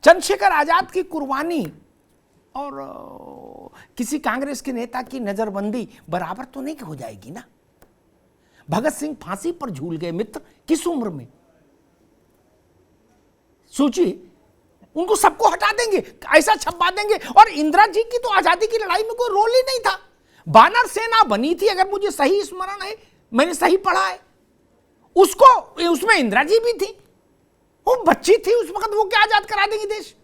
चंद्रशेखर आजाद की कुर्बानी और किसी कांग्रेस के नेता की नजरबंदी बराबर तो नहीं हो जाएगी ना। भगत सिंह फांसी पर झूल गए मित्र, किस उम्र में? सोचिए, उनको सबको हटा देंगे, ऐसा छपवा देंगे। और इंदिरा जी की तो आजादी की लड़ाई में कोई रोल ही नहीं था। बानर सेना बनी थी, अगर मुझे सही स्मरण है, मैंने सही पढ़ा है, उसको उसमें इंदिरा जी भी थी, वो बच्ची थी उस वक्त, वो क्या आजाद करा देगी देश?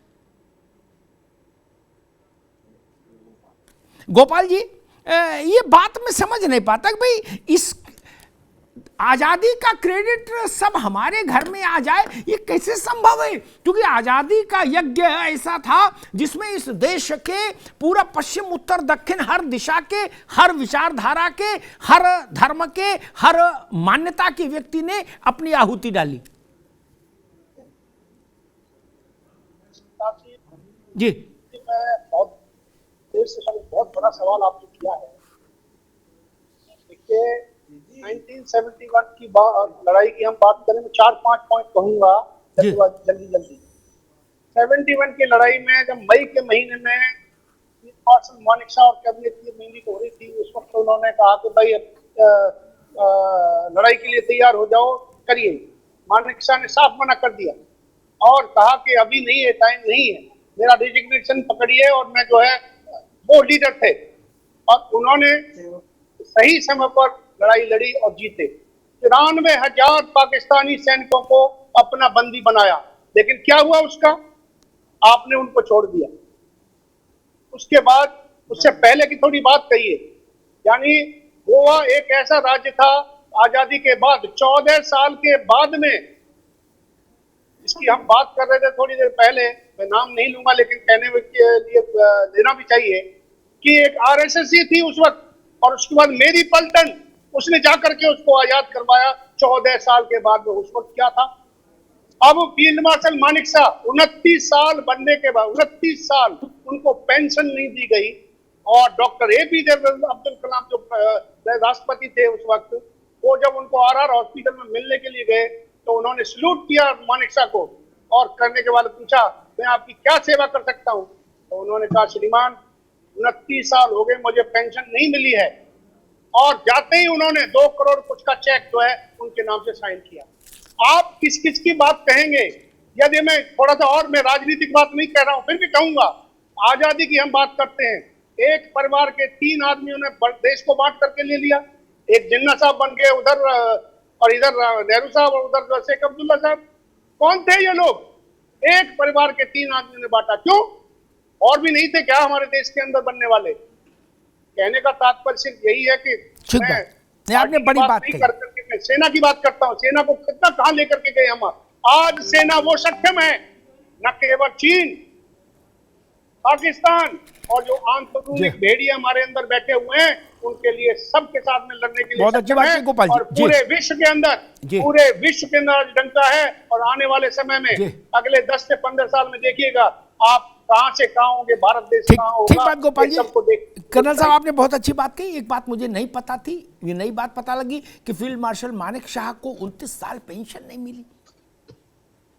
गोपाल जी, ये बात मैं समझ नहीं पाता कि भाई इस आजादी का क्रेडिट सब हमारे घर में आ जाए, ये कैसे संभव है? क्योंकि आजादी का यज्ञ ऐसा था जिसमें इस देश के पूरा पश्चिम उत्तर दक्षिण हर दिशा के, हर विचारधारा के, हर धर्म के, हर मान्यता के व्यक्ति ने अपनी आहुति डाली। जी, बहुत देर से बहुत बड़ा सवाल आपने किया है। देखिए, 1971 की लड़ाई की हम बात करें तो 4-5 पॉइंट कहूंगा जल्दी। 71 की लड़ाई में जब मई के महीने में मार्शल मानेकशॉ और कैबिनेट की मीटिंग हो रही थी, उस वक्त उन्होंने कहा कि भाई लड़ाई के लिए तैयार हो जाओ, करिए। मानेकशॉ ने साफ मना कर दिया और कहा कि अभी नहीं है, टाइम नहीं है, मेरा रेजिग्नेशन पकड़िए। और मैं जो है वो लीडर थे और उन्होंने सही समय पर लड़ाई लड़ी और जीते। 93,000 पाकिस्तानी सैनिकों को अपना बंदी बनाया, लेकिन क्या हुआ उसका? आपने उनको छोड़ दिया। उसके बाद, उससे पहले की थोड़ी बात कहिए, यानी गोवा एक ऐसा राज्य था आजादी के बाद, 14 साल के बाद में, इसकी हम बात कर रहे थे थोड़ी देर पहले, मैं नाम नहीं लूंगा लेकिन कहने के लिए लेना भी चाहिए कि एक आरएसएस थी उस वक्त, और उसके बाद मेरी पलटन, उसने जाकर के उसको आजाद करवाया 14 साल के बाद में। उस वक्त क्या था? अब फील्ड मार्शल मानेकशॉ 29 साल बनने के बाद, 29 साल उनको पेंशन नहीं दी गई। और डॉक्टर एपीजे अब्दुल कलाम जो राष्ट्रपति थे उस वक्त, वो जब उनको आरआर हॉस्पिटल में मिलने के लिए गए तो उन्होंने सल्यूट किया मानेकशॉ को, और करने के बाद पूछा मैं आपकी क्या सेवा कर सकता हूं? तो उन्होंने कहा श्रीमान 29 साल हो गए मुझे पेंशन नहीं मिली है। और जाते ही उन्होंने 2 करोड़ कुछ का चेक जो है उनके नाम से साइन किया। आप किस किस की बात कहेंगे? यदि मैं थोड़ा सा, और मैं राजनीतिक बात नहीं कह रहा हूं, फिर भी कहूंगा, आजादी की हम बात करते हैं, एक परिवार के 3 आदमियों ने देश को बांट करके ले लिया। एक जिन्ना साहब बन गए उधर, और इधर नेहरू साहब, और उधर शेख अब्दुल्ला साहब। कौन थे ये लोग? एक परिवार के 3 आदमियों ने बांटा। क्यों? और भी नहीं थे क्या हमारे देश के अंदर बनने वाले? कहने का तात्पर्य सिर्फ यही है कि आपने बड़ी बात कही। मैं सेना की बात करता हूं। सेना को कितना कहां लेकर के गए हम? आज सेना वो सक्षम है, न केवल चीन, पाकिस्तान और जो आंतरिक भेड़िए हमारे अंदर बैठे हुए हैं, उनके लिए सबके साथ में लड़ने के लिए बहुत अच्छी बात है गोपाल जी। और पूरे विश्व के अंदर डंका है। और आने वाले समय में अगले 10 से 15 साल में देखिएगा आप कहां से कहां होंगे, भारत देश कहां होगा। ठीक बात गोपाल जी। कर्नल साहब आपने बहुत अच्छी बात कही। एक बात मुझे नहीं पता थी, ये नई बात पता लगी कि फील्ड मार्शल मानेकशॉ को 29 साल पेंशन नहीं मिली।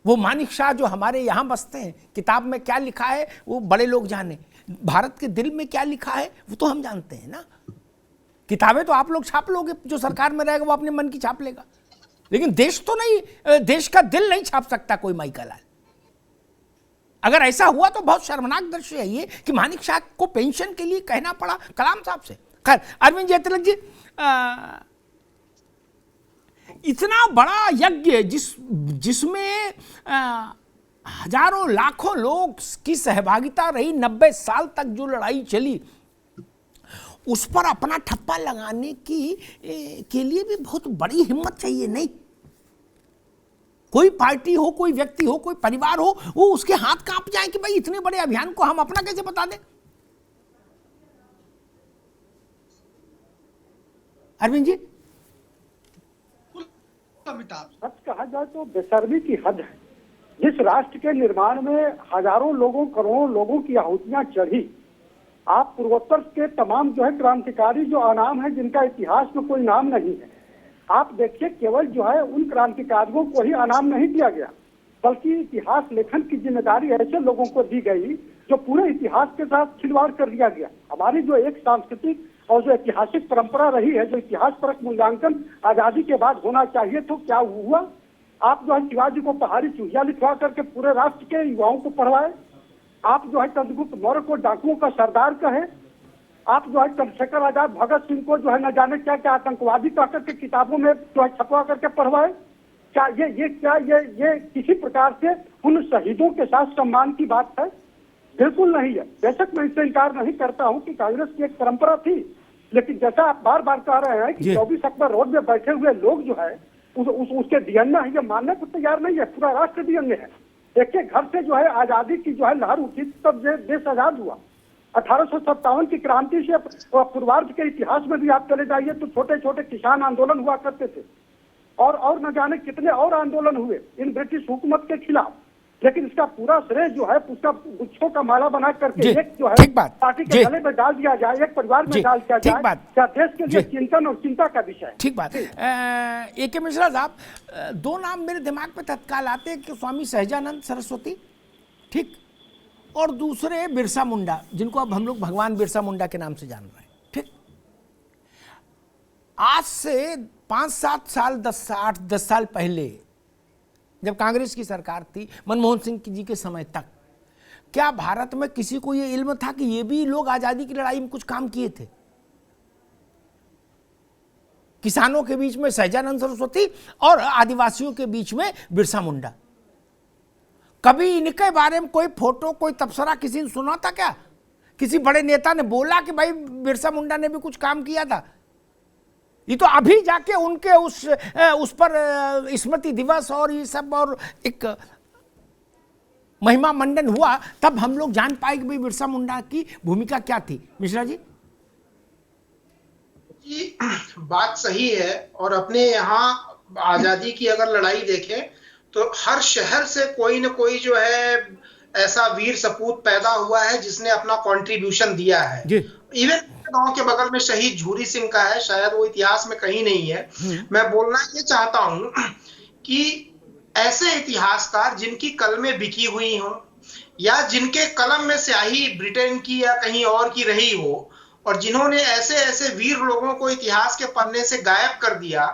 वो मानेकशॉ जो हमारे यहाँ बसते हैं, किताब में क्या लिखा है वो बड़े लोग जाने, भारत के दिल में क्या लिखा है वो तो हम जानते हैं ना। किताबें तो आप लोग छाप लोगे, जो सरकार में रहेगा वो अपने मन की छाप लेगा, लेकिन देश तो नहीं, देश का दिल नहीं छाप सकता कोई माइका लाल। अगर ऐसा हुआ तो बहुत शर्मनाक दृश्य है ये कि मानेकशॉ को पेंशन के लिए कहना पड़ा कलाम साहब से। खैर, अरविंद जयतिलक जी, इतना बड़ा यज्ञ जिसमें हजारों लाखों लोग की सहभागिता रही, 90 साल तक जो लड़ाई चली, उस पर अपना ठप्पा लगाने के लिए भी बहुत बड़ी हिम्मत चाहिए नहीं? कोई पार्टी हो, कोई व्यक्ति हो, कोई परिवार हो, वो उसके हाथ कांप जाए कि भाई इतने बड़े अभियान को हम अपना कैसे बता दें। अरविंद जी, सच कहा जाए तो बेशर्मी की हद है। जिस राष्ट्र के निर्माण में हजारों लोगों, करोड़ों लोगों की आहुतियां चढ़ी, आप पूर्वोत्तर के तमाम जो है क्रांतिकारी जो अनाम है, जिनका इतिहास में कोई नाम नहीं है, आप देखिए केवल जो है उन क्रांतिकारियों को ही अनाम नहीं दिया गया, बल्कि इतिहास लेखन की जिम्मेदारी ऐसे लोगों को दी गई जो पूरे इतिहास के साथ खिलवाड़ कर दिया गया। हमारी जो एक सांस्कृतिक और जो ऐतिहासिक परंपरा रही है, जो इतिहास परक मूल्यांकन आजादी के बाद होना चाहिए, तो क्या हुआ? आप जो है शिवाजी को पहाड़ी चूहिया लिखवा करके पूरे राष्ट्र के युवाओं को पढ़वाए। आप जो है चंद्रगुप्त मौर्य को डाकुओं का सरदार कहे। आप जो है चंद्रशेखर आजाद, भगत सिंह को जो है न जाने क्या क्या आतंकवादी कह करके किताबों में जो है छपवा करके पढ़वाए। क्या ये किसी प्रकार से उन शहीदों के साथ सम्मान की बात है? बिल्कुल नहीं है। बेशक मैं इससे इनकार नहीं करता हूं कि कांग्रेस की एक परंपरा थी, लेकिन जैसा आप बार बार कह रहे हैं कि 24 अक्टूबर रोड में बैठे हुए लोग जो है उसके डीएनए है, ये मानने को तैयार नहीं है। पूरा राष्ट्र डीएनए है। एक एक घर से जो है आजादी की जो है लहर उठी तब देश आजाद हुआ। 1857 की क्रांति से पूर्वार्ध के इतिहास में भी आप चले जाइए तो छोटे छोटे किसान आंदोलन हुआ करते थे, और न जाने कितने और आंदोलन हुए इन ब्रिटिश हुकूमत के खिलाफ। लेकिन इसका पूरा श्रेय जो है उसका गुच्छों का माला बना करके एक जो है पार्टी के गले में डाल दिया जाए, एक परिवार में डाल दिया जाए, क्या देश के लिए चिंतन और चिंता का विषय है। ठीक बात। ए.के. मिश्रा साहब, दो नाम मेरे दिमाग में तत्काल आते हैं कि स्वामी सहजानंद सरस्वती, ठीक, और दूसरे बिरसा मुंडा, जिनको अब हम लोग भगवान बिरसा मुंडा के नाम से जान रहे हैं, ठीक। आज से 5-7 साल 8-10 साल पहले जब कांग्रेस की सरकार थी, मनमोहन सिंह जी के समय तक, क्या भारत में किसी को यह इल्म था कि ये भी लोग आजादी की लड़ाई में कुछ काम किए थे? किसानों के बीच में सहजानंद सरस्वती और आदिवासियों के बीच में बिरसा मुंडा। कभी इनके बारे में कोई फोटो, कोई तबसरा किसी ने सुना था क्या? किसी बड़े नेता ने बोला कि भाई बिरसा मुंडा ने भी कुछ काम किया था? ये तो अभी जाके उनके उस पर स्मृति दिवस और ये सब और एक महिमा मंडन हुआ, तब हम लोग जान पाए कि भाई बिरसा मुंडा की भूमिका क्या थी। मिश्रा जी, बात सही है। और अपने यहाँ आजादी की अगर लड़ाई देखें तो हर शहर से कोई न कोई जो है ऐसा वीर सपूत पैदा हुआ है जिसने अपना कंट्रीब्यूशन दिया है। इवन गांव के बगल में शहीद झूरी सिंह का है, शायद वो इतिहास में कहीं नहीं है। मैं बोलना ये चाहता हूं कि ऐसे इतिहासकार जिनकी कलमें बिकी हुई हो या जिनके कलम में स्याही ब्रिटेन की या कहीं और की रही हो, और जिन्होंने ऐसे ऐसे वीर लोगों को इतिहास के पन्ने से गायब कर दिया,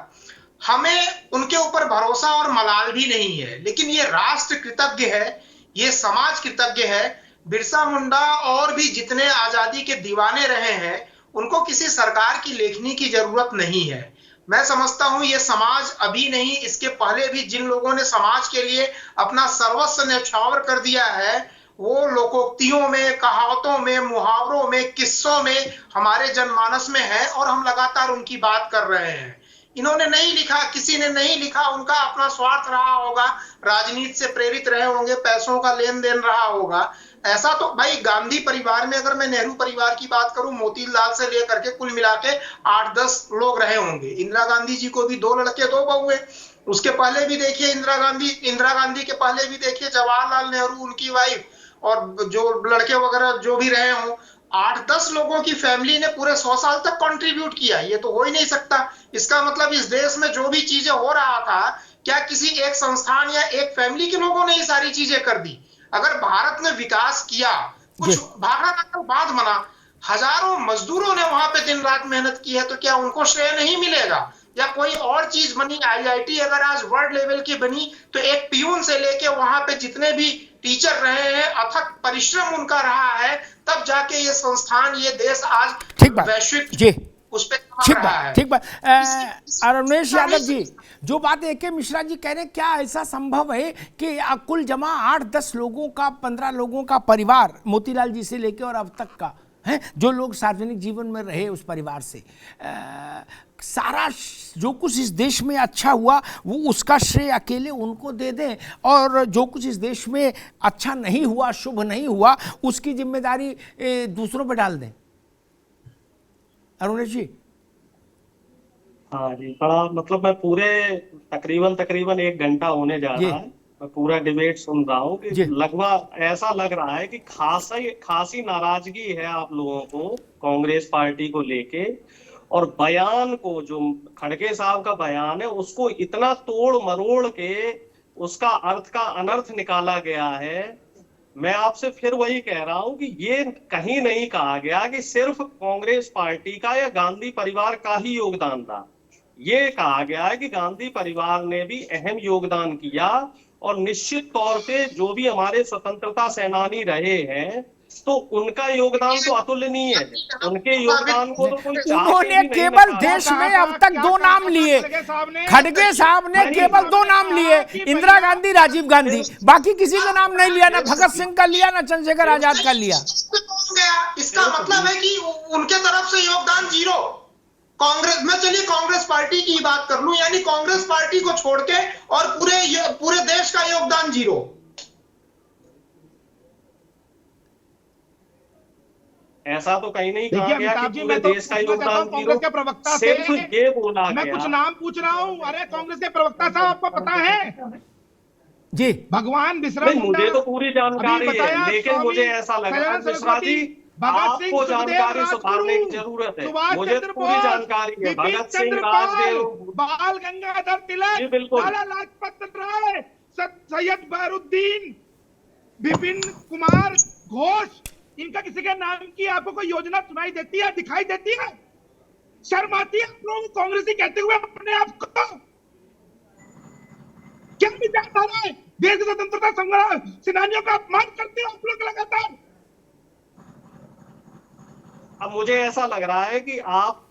हमें उनके ऊपर भरोसा और मलाल भी नहीं है। लेकिन ये राष्ट्र कृतज्ञ है, ये समाज कृतज्ञ है। बिरसा मुंडा और भी जितने आजादी के दीवाने रहे हैं, उनको किसी सरकार की लेखनी की जरूरत नहीं है। मैं समझता हूं ये समाज अभी नहीं, इसके पहले भी जिन लोगों ने समाज के लिए अपना सर्वस्व न्यौछावर कर दिया है, वो लोकोक्तियों में, कहावतों में, मुहावरों में, किस्सों में हमारे जनमानस में है और हम लगातार उनकी बात कर रहे हैं। इन्होंने नहीं लिखा, किसी ने नहीं लिखा, उनका अपना स्वार्थ रहा होगा, राजनीति से प्रेरित रहे होंगे, पैसों का लेन देन रहा होगा। ऐसा तो भाई गांधी परिवार में, अगर मैं नेहरू परिवार की बात करूं, मोतीलाल से लेकर के कुल मिला के 8-10 लोग रहे होंगे। इंदिरा गांधी जी को भी 2 लड़के 2 बहुए। उसके पहले भी देखिए इंदिरा गांधी के पहले भी देखिए जवाहरलाल नेहरू, उनकी वाइफ, और जो लड़के वगैरह जो भी रहे हों, 8-10 लोगों की फैमिली ने पूरे 100 साल तक कंट्रीब्यूट किया। ये तो हो ही नहीं सकता। इसका मतलब इस देश में जो भी चीजें हो रहा था, क्या किसी एक संस्थान या एक फैमिली के लोगों ने ये सारी चीजें कर दी? अगर भारत ने विकास किया, कुछ भागना बांध बना, हजारों मजदूरों ने वहां पे दिन रात मेहनत की है, तो क्या उनको श्रेय नहीं मिलेगा? या कोई और चीज बनी, आईआईटी अगर आज वर्ल्ड लेवल की बनी, तो एक पियून से लेके वहां पे जितने भी टीचर रहे हैं, अथक परिश्रम उनका रहा है, तब जाके ये संस्थान, ये देश आज वैश्विक उस पे ठीक बात, ठीक बात। रमेश यादव जी, जो बात ए.के. मिश्रा जी कह रहे हैं, क्या ऐसा संभव है कि कुल जमा 8-10 लोगों का, 15 लोगों का परिवार, मोतीलाल जी से लेके और अब तक का है, जो लोग सार्वजनिक जीवन में रहे उस परिवार से, सारा जो कुछ इस देश में अच्छा हुआ वो उसका श्रेय अकेले उनको दे दें, और जो कुछ इस देश में अच्छा नहीं हुआ, शुभ नहीं हुआ, उसकी जिम्मेदारी दूसरों पर डाल दें? अरुणेश जी। हाँ जी, बड़ा मतलब मैं पूरे तकरीबन 1 घंटा होने जा रहा है, मैं पूरा डिबेट सुन रहा हूँ कि लगभग ऐसा लग रहा है कि खासी नाराजगी है आप लोगों को कांग्रेस पार्टी को लेके, और बयान को, जो खड़गे साहब का बयान है, उसको इतना तोड़ मरोड़ के उसका अर्थ का अनर्थ निकाला गया है। मैं आपसे फिर वही कह रहा हूं कि ये कहीं नहीं कहा गया कि सिर्फ कांग्रेस पार्टी का या गांधी परिवार का ही योगदान था। ये कहा गया है कि गांधी परिवार ने भी अहम योगदान किया, और निश्चित तौर पे जो भी हमारे स्वतंत्रता सेनानी रहे हैं तो उनका योगदान तो अतुलनीय है। उनके योगदान को तो कोई उन्होंने केवल देश में अब तक 2 नाम लिए, खड़गे साहब ने केवल 2 नाम लिए, इंदिरा गांधी, राजीव गांधी, बाकी किसी का नाम नहीं लिया, ना भगत सिंह का लिया, ना चंद्रशेखर आजाद का लिया। इसका मतलब है कि उनके तरफ से योगदान 0। कांग्रेस में, चलिए कांग्रेस पार्टी की बात कर लूं, यानी कांग्रेस पार्टी को छोड़ के और पूरे देश का योगदान 0। ऐसा तो कहीं नहीं कहा गया कि पूरे देश का योगदान कांग्रेस के प्रवक्ता से सिर्फ ये बोला मैं गया। कुछ नाम पूछ रहा हूं। अरे कांग्रेस के प्रवक्ता साहब, आपको पता है जी, भगवान बिसरा मुंडा, मुझे तो पूरी जानकारी है, लेकिन मुझे ऐसा लगा मिश्रा जी आपको जानकारी सुधारने की जरूरत है। मुझे तो पूरी जानकारी है। भगत सिंह, राजदेव, बाल गंगाधर तिलक, बिल्कुल, लाला लाजपत राय, सैयद बहरुद्दीन, विपिन कुमार घोष, इनका किसी के नाम की आपको कोई योजना सुनाई देती है, दिखाई देती है? शर्म आती है आप लोग कांग्रेसी कहते हुए अपने आप को? क्या विचारधारा है? देश की स्वतंत्रता संग्राम सेनानियों का अपमान करते हो आप लोग लगातार। अब मुझे ऐसा लग रहा है कि आप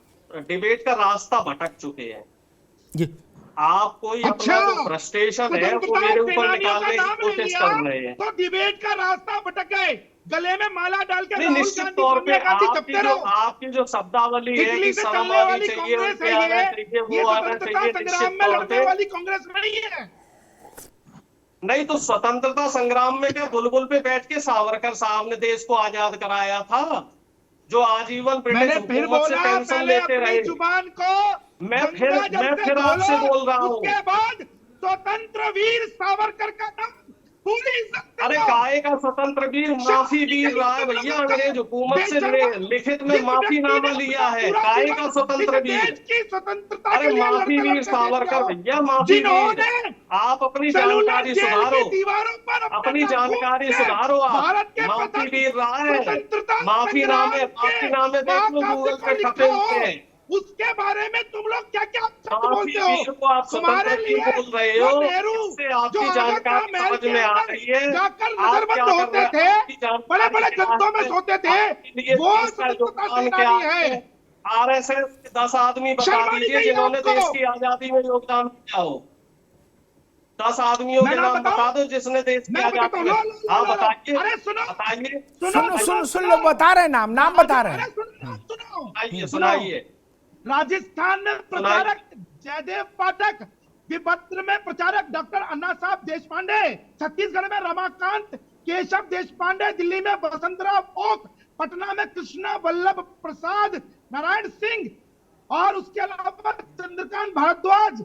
डिबेट का रास्ता भटक चुके हैं जी। आप कोई अपना जो फ्रस्ट्रेशन है वो मेरे ऊपर निकालने की कोशिश कर रहे हैं। तो डिबेट का रास्ता भटक गए, गले में माला डाल के निश्चित तौर पे आपकी जो शब्दावली है कि शर्म आनी चाहिए, उनके आना चाहिए, वो आना चाहिए, निश्चित तौर पे वाली कांग्रेस नहीं है। नहीं तो स्वतंत्रता संग्राम में क्या बुलबुल पे बैठ के सावरकर साहब ने देश को आजाद कराया था, जो आजीवन ब्रिटिश हुकूमत से पेंशन लेते रहे। जुबान को मैं फिर आपसे बोल रहा हूँ, उसके बाद स्वतंत्र वीर सावरकर का नाम पूरी इज्जत। अरे काय का स्वतंत्र वीर, माफी वीर रहा है भैया, अंग्रेज हुकूमत से लिखित में माफीनामा लिया है। काय का स्वतंत्र वीर, अरे माफी वीर सावरकर भैया, माफी वीर। आप अपनी जानकारी सुधारो, अपनी जानकारी सुधारो। आप माफी वीर रहा है, माफीनामे देख लो, गूगल पे छपे हुए हैं। उसके बारे में तुम लोग क्या क्या बोलते हो? को आप स्वतंत्र क्यों बोल रहे हो? इससे आपकी जानकारी समझ में आ रही है। जाकर नजरबंद होते थे, बड़े बड़े जत्थों में सोते थे, वो स्वतंत्रता सेनानी है। आरएसएस के 10 आदमी बता दीजिए जिन्होंने देश की आजादी में योगदान किया हो। 10 आदमियों के नाम बता दो जिसने देश की आजादी में। हाँ बताइए, बताइए। सुन लो, बता रहे नाम बता रहे हैं। सुनाइए। राजस्थान में प्रचारक जयदेव पाठक, विपत्र में प्रचारक डॉक्टर अन्ना साहब देश पांडे, छत्तीसगढ़ में रमाकांत केशव देश पांडे, दिल्ली में वसंतराव ओक, पटना में कृष्णा वल्लभ प्रसाद नारायण सिंह, और उसके अलावा चंद्रकांत भारद्वाज,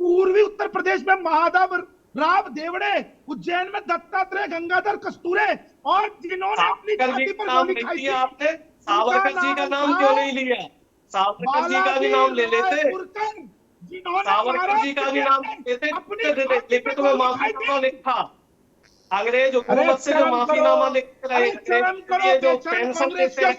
पूर्वी उत्तर प्रदेश में महादेव राव देवड़े, उज्जैन में दत्तात्रेय गंगाधर कस्तूरे, और जिन्होंने अपनी छाती पर गोली खाई थी। आपने सावरकर जी का नाम क्यों नहीं लिया? सावरकर जी का भी नाम ले लेते, सावरकर जी का भी नाम लेते, लिखित में माफीनामा लिखा। अंग्रेज हुकूमत से जो माफीनामा लिखते रहे, जो पेंशन देते हैं,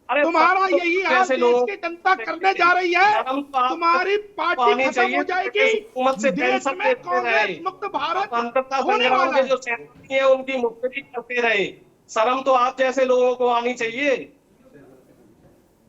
अरे तुम्हारा यही हाल देश की जनता करने जा रही है। तुम्हारी पार्टी खत्म हो जाएगी, हुकूमत से पेंशन देते रहे, मुक्त भारत स्वतंत्रता होने संग्राम वाला के जो सेनानी है उनकी मुक्ति करते रहे। शर्म तो आप जैसे लोगों को आनी चाहिए।